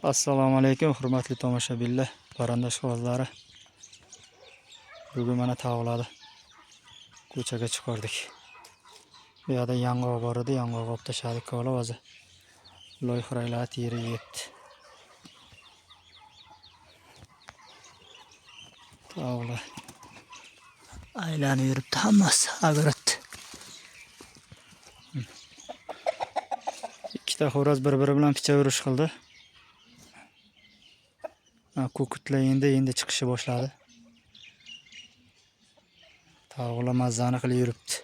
Assalomu alaykum, hurmatli tomoshabinlar, parandash qog'ozlari. Bugun mana tavladi. Ko'chaga chiqardik. Bu yerda yong'oq bor edi, yong'oq olib tashladik ko'la o'zi. Loyxiraylar teri yetdi. Tavla aylanib yuribdi hammasi, agrat. Ikkita xo'roz bir-biri bilan picha-urush qildi. Ko'kutlar endi chiqishni boshladi. Tavla mazzani qilib yuribdi.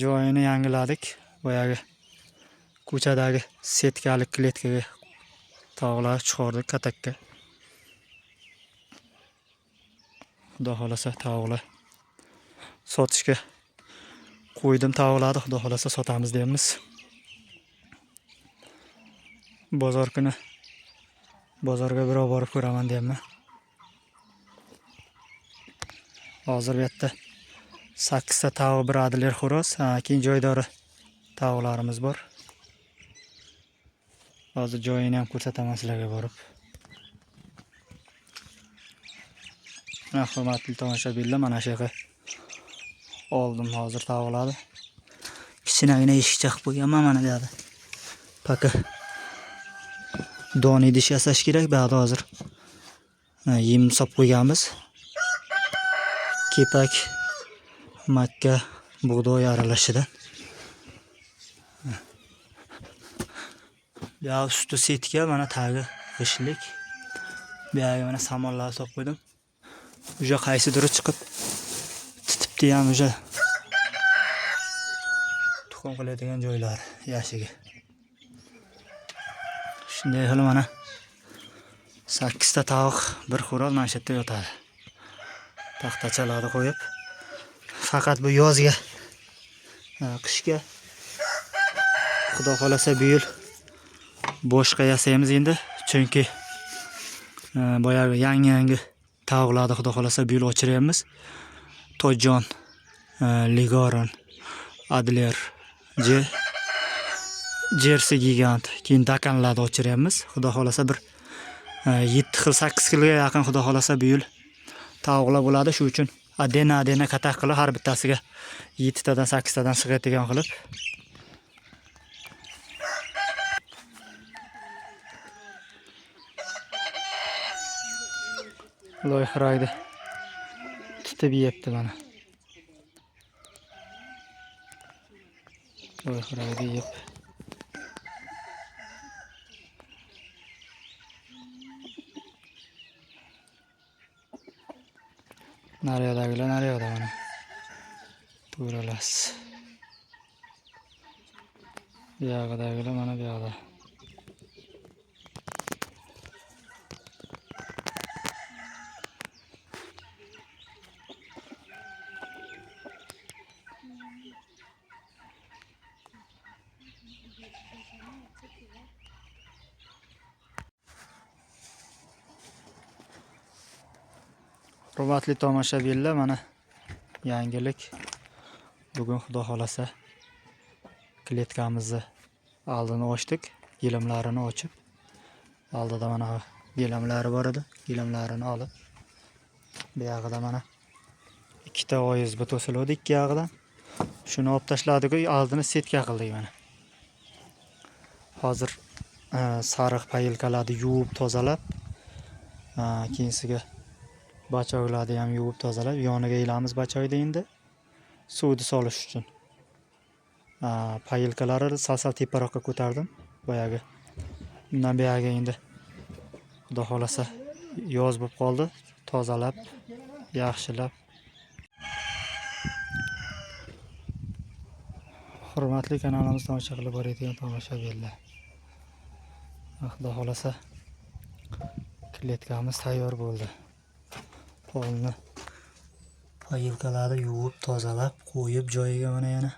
Joyini yangiladik. Boyagi ko'chadagi setkalik kletkaga tavla chiqardik katakka. Xudo xolasa tavla sotishga qo'ydim tavladi. Xudo xolasa sotamiz deymiz. Bozor kuni bozorga birov borib ko'raman deyman. Hozir bu yerda 8 ta tavuq, bir adler xo'roz, keyin joydori tavuqlarimiz bor. Hozir joyini ham ko'rsataman sizlarga borib. Hurmatli tomoshabinlar, mana shu yerga oldim hozir tavuqlarni. Kichkinagina eshikcha qilib qo'yganman mana bu yerda. Paka don idish yasash kerak. Bu yerda hozir yem solib qo'yganmiz. Kepak, makka, bug'doy aralashidan. Bu yer usti setka, mana tagi g'ishlik. Bu yerga mana samonlar solib qo'ydim. Uja qaysidir chiqib titibdi ham uja tuxum qiladigan joylar yashiga. Shunday qilib mana 8 ta tavuq, bir xo'roz mana shu yerda yotadi. Taxtachalarni qo'yib, faqat bu yozga, qishga xudo xolasa bu yil boshqa yasaymiz endi, chunki boyagi yangi tavuqlarni xudo xolasa bu yil ochiryapmiz. Tojjon, Ligoron, Adler, Jersey gigant, keyin dakanlarni ochiryapmiz. Xudo xolasa bir 7 xil 8 xilga yaqin xudo xolasa bu yil tavuqlar bo'ladi. Shu uchun adena qatak qilib har bittasiga 7 tadan 8 tadan sig'adigan qilib loyxiraydi tutib yeyapti mana. Loyxiraydi yeb. Naryoqdagilar naryoqda mana. To'ralas. Bu yoqdagilar mana bu yoqda. Hurmatli tomoshabinlar, mana yangilik. Bugun xudo xolasa kletkamizni oldini ochdik, gilamlarini ochib. Oldida mana gilamlari bor edi. Gilamlarini olib, bu yoqda mana 2 ta OSB to'siladi ikki yoqdan. Shuni olib tashladik, oldini setka qildik mana. Hozir sariq payilkalarni yuvib tozalab, keyinsiga bachoqlarni ham yuvib tozalab, yoniga ilamiz bachoqni endi suvni solish uchun. Payilkalarni sal teparoqqa ko'tardim boyagi. Bundan buyoqqa endi xudo xolasa yoz bo'lib qoldi, tozalab, yaxshilab. Hurmatli kanalimizni tomosha qilib boradigan tomoshabinlar, xudo xolasa kletkamiz tayyor bo'ldi. Polni payilkalarni yuvib tozalab qo'yib joyiga mana yana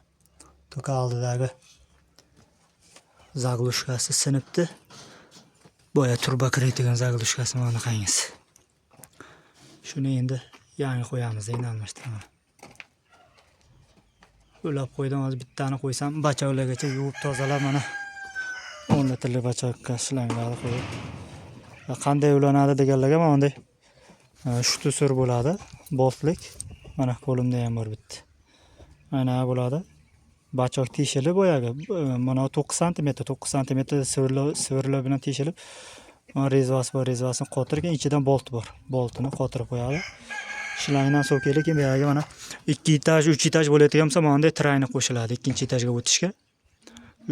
to'ka oldidagi zaglushkasi sinibdi. Boya turba kiradigan zaglushkasi mana qangiz. Shuni endi yangi qo'yamiz, endi almashtiramiz. Ulab qo'ydim, hozir bittani qo'ysam bachoqlargacha yuvib tozalab mana 10 litrli bachakka shlanglarni qo'yib. Qanday ulanadi deganlarga mana bunday shu tusur bo'ladi. Boltlik. Mana qo'limda ham bor bitta. Mana bo'ladi. Bachak teshilib boyagi mana 9 sm svirla bilan teshilib, mana rezvasi bor, rezvasini qotirgan, ichidan bolt bor. Boltini qotirib qo'yadi. Shlangdan so'kaylik, keyin bu yerga mana 2 etaj, 3 etaj bo'layotgan bo'lsa, mana bunday trayni qo'shiladi. 2-etajga o'tishga.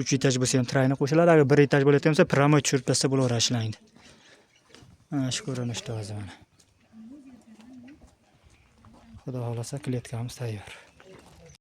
3 etaj bo'lsa ham trayni qo'shiladi. Agar 1 etaj bo'layotgan bo'lsa, pramo tushirib tashlab bo'laveradi shlangni. Mana shu ko'rinishda hozir mana. Xudo xolasa kletkamiz tayyor.